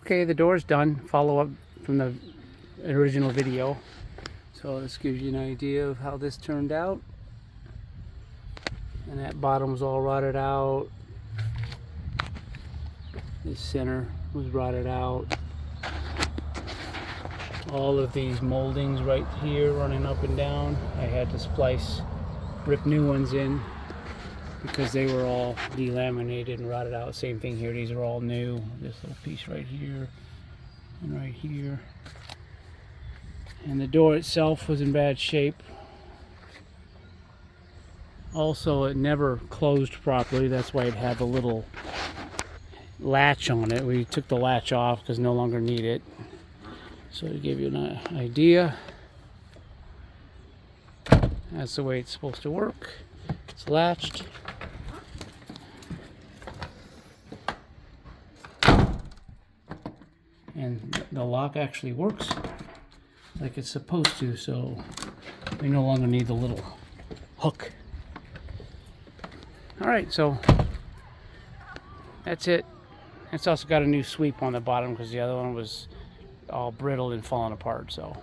Okay, the door's done. Follow up from the original video. So this gives you an idea of how this turned out. And that bottom's all rotted out. This center was rotted out. All of these moldings right here running up and down, I had to rip new ones in because they were all delaminated and rotted out. Same thing here, these are all new. This little piece right here and right here. And the door itself was in bad shape. Also, it never closed properly. That's why it had the little latch on it. We took the latch off because no longer need it. So to give you an idea, that's the way it's supposed to work. It's latched. And the lock actually works like it's supposed to, so we no longer need the little hook. Alright, so that's it. It's also got a new sweep on the bottom because the other one was all brittle and falling apart, so